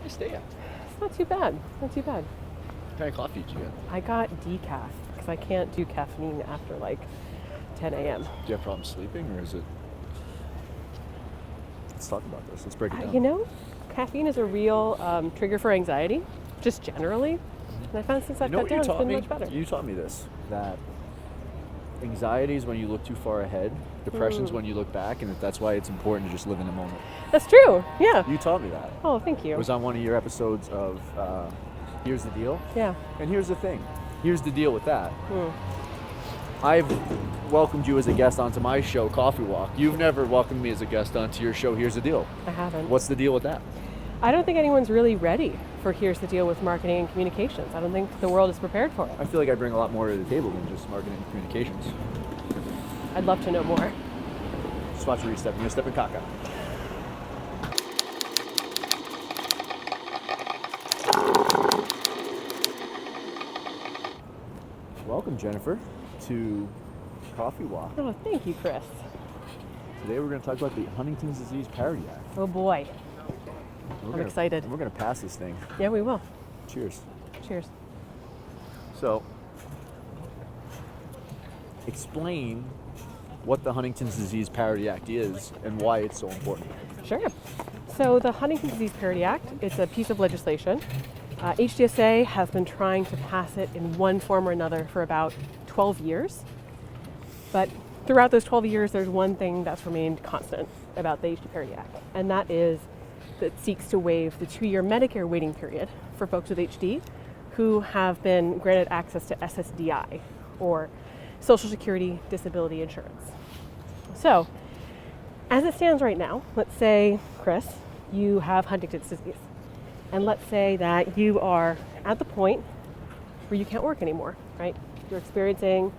nice day out. It's not too bad. Not too bad. What kind of coffee did you get? I got decaf because I can't do caffeine after like 10 a.m. Do you have problems sleeping, or is it? Let's talk about this. Let's break it down. You know, caffeine is a real trigger for anxiety, just generally. And I found since I've cut down, it's been much better. You taught me this, that anxiety is when you look too far ahead, depression is when you look back, and that's why it's important to just live in the moment. That's true, yeah. You taught me that. Oh, thank you. It was on one of your episodes of Here's the Deal. Yeah. And here's the thing. Here's the deal with that. I've welcomed you as a guest onto my show, Coffee Walk. You've never welcomed me as a guest onto your show, Here's the Deal. I haven't. What's the deal with that? I don't think anyone's really ready for Here's the Deal with marketing and communications. I don't think the world is prepared for it. I feel like I bring a lot more to the table than just marketing and communications. I'd love to know more. Just watch where you step. You're going to step in caca. Welcome, Jennifer, to Coffee Walk. Oh, thank you, Chris. Today we're going to talk about the Huntington's Disease Parity Act. Oh boy. I'm excited. We're going to pass this thing. Yeah, we will. Cheers. Cheers. So, explain what the Huntington's Disease Parity Act is and why it's so important. Sure. So the Huntington's Disease Parity Act, it's a piece of legislation. HDSA has been trying to pass it in one form or another for about 12 years. But throughout those 12 years, there's one thing that's remained constant about the HD Parity Act, and that is that it seeks to waive the 2-year Medicare waiting period for folks with HD who have been granted access to SSDI, or Social Security Disability Insurance. So, as it stands right now, let's say, Chris, you have Huntington's disease. And let's say that you are at the point where you can't work anymore, right? You're experiencing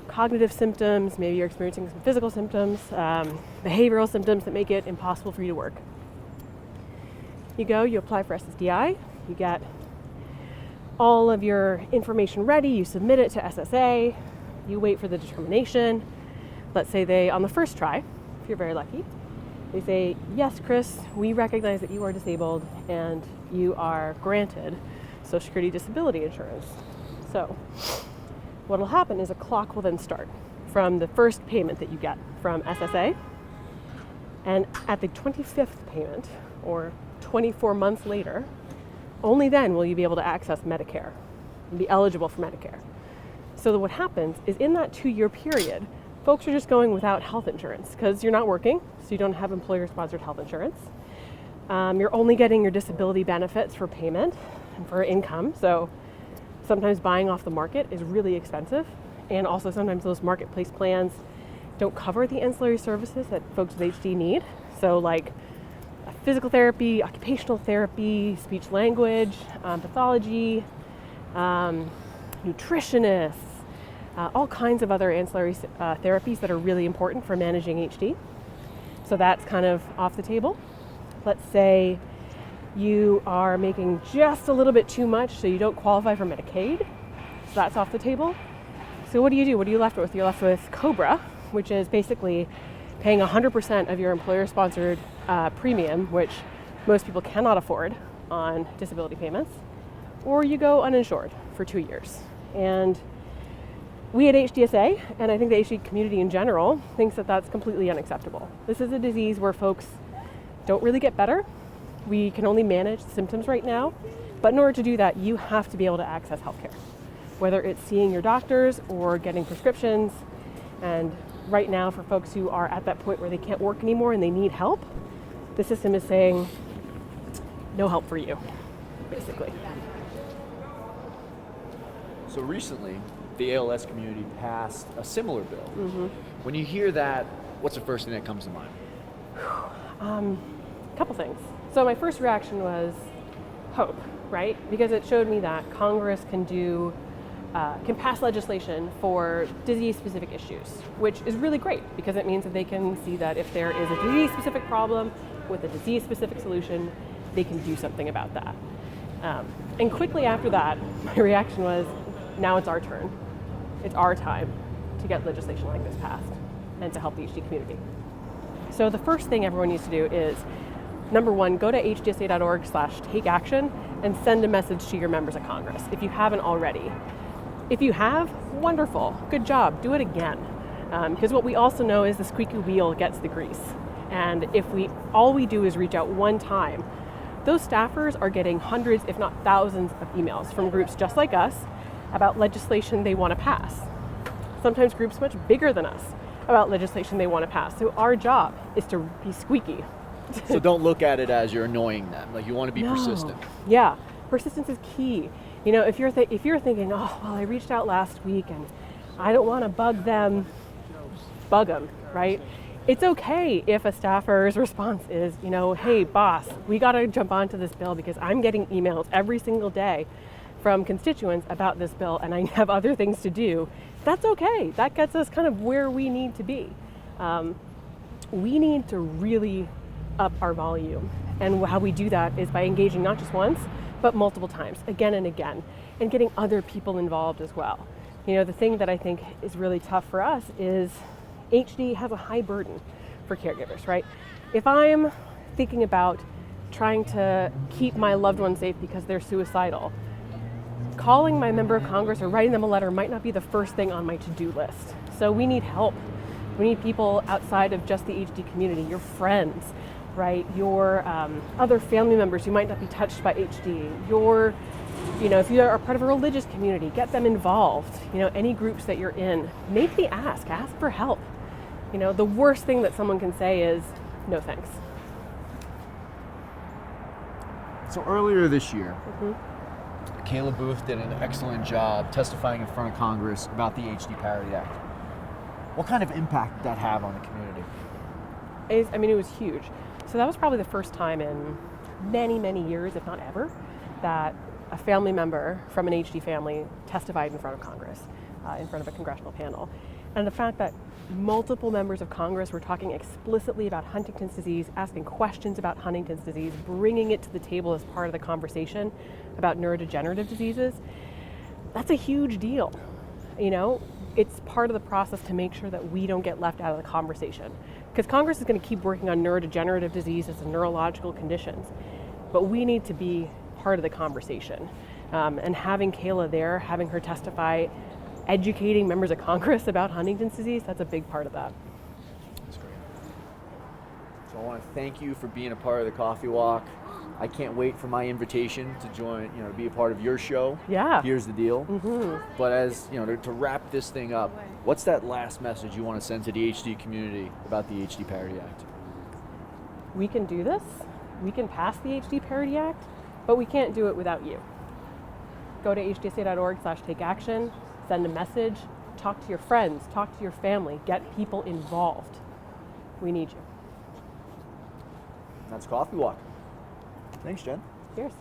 cognitive symptoms, maybe you're experiencing some physical symptoms, behavioral symptoms that make it impossible for you to work. You go, you apply for SSDI, you get all of your information ready, you submit it to SSA, you wait for the determination. Let's say they, on the first try, if you're very lucky, they say, yes, Chris, we recognize that you are disabled and you are granted Social Security Disability Insurance. So what will happen is a clock will then start from the first payment that you get from SSA, and at the 25th payment, or 24 months later, only then will you be able to access Medicare and be eligible for Medicare. So that what happens is in that 2-year period, folks are just going without health insurance because you're not working, so you don't have employer-sponsored health insurance. You're only getting your disability benefits for payment and for income, so sometimes buying off the market is really expensive, and also sometimes those marketplace plans don't cover the ancillary services that folks with HD need. So like physical therapy, occupational therapy, speech language, pathology, nutritionists, all kinds of other ancillary therapies that are really important for managing HD. So that's kind of off the table. Let's say you are making just a little bit too much, so you don't qualify for Medicaid. So that's off the table. So what do you do? What are you left with? You're left with COBRA, which is basically paying 100% of your employer-sponsored premium, which most people cannot afford on disability payments, or you go uninsured for 2 years. And we at HDSA, and I think the HD community in general, thinks that that's completely unacceptable. This is a disease where folks don't really get better. We can only manage the symptoms right now, but in order to do that, you have to be able to access healthcare, whether it's seeing your doctors or getting prescriptions. And right now, for folks who are at that point where they can't work anymore and they need help, the system is saying, no help for you, basically. So recently, the ALS community passed a similar bill. Mm-hmm. When you hear that, what's the first thing that comes to mind? A couple things. So my first reaction was hope, right? Because it showed me that Congress can pass legislation for disease-specific issues, which is really great because it means that they can see that if there is a disease-specific problem with a disease-specific solution, they can do something about that. And quickly after that, my reaction was, now it's our turn. It's our time to get legislation like this passed and to help the HD community. So the first thing everyone needs to do is number one, go to hdsa.org/takeaction and send a message to your members of Congress if you haven't already. If you have, wonderful, good job, do it again. Because what we also know is the squeaky wheel gets the grease. And if all we do is reach out one time, those staffers are getting hundreds, if not thousands, of emails from groups just like us about legislation they want to pass. Sometimes groups much bigger than us about legislation they want to pass. So our job is to be squeaky. So don't look at it as you're annoying them. Like, you want to be persistent. Yeah, persistence is key. You know, if you're thinking, oh, well, I reached out last week and I don't want to bug them, right? It's okay if a staffer's response is, you know, hey, boss, we got to jump onto this bill because I'm getting emails every single day from constituents about this bill and I have other things to do. That's okay. That gets us kind of where we need to be. We need to really up our volume. And how we do that is by engaging not just once, but multiple times, again and again, and getting other people involved as well. You know, the thing that I think is really tough for us is HD has a high burden for caregivers, right? If I'm thinking about trying to keep my loved one safe because they're suicidal, calling my member of Congress or writing them a letter might not be the first thing on my to-do list. So we need help. We need people outside of just the HD community, your friends, right? Your other family members who might not be touched by HD. If you are part of a religious community, get them involved. You know, any groups that you're in, make the ask for help. You know, the worst thing that someone can say is, no thanks. So earlier this year, Kayla Booth did an excellent job testifying in front of Congress about the HD Parity Act. What kind of impact did that have on the community? It was huge. So that was probably the first time in many, many years, if not ever, that a family member from an HD family testified in front of Congress, in front of a congressional panel. And the fact that multiple members of Congress were talking explicitly about Huntington's disease, asking questions about Huntington's disease, bringing it to the table as part of the conversation about neurodegenerative diseases, that's a huge deal. You know, it's part of the process to make sure that we don't get left out of the conversation. Because Congress is going to keep working on neurodegenerative diseases and neurological conditions, but we need to be part of the conversation. And having Kayla there, having her testify, educating members of Congress about Huntington's disease, that's a big part of that. That's great. So I want to thank you for being a part of the Coffee Walk. I can't wait for my invitation to join, to be a part of your show. Yeah. Here's the deal. But as, to wrap this thing up, what's that last message you want to send to the HD community about the HD Parity Act? We can do this. We can pass the HD Parity Act, but we can't do it without you. Go to hdsa.org/takeaction, send a message, talk to your friends, talk to your family, get people involved. We need you. That's Coffee Walk. Thanks, Jen. Cheers.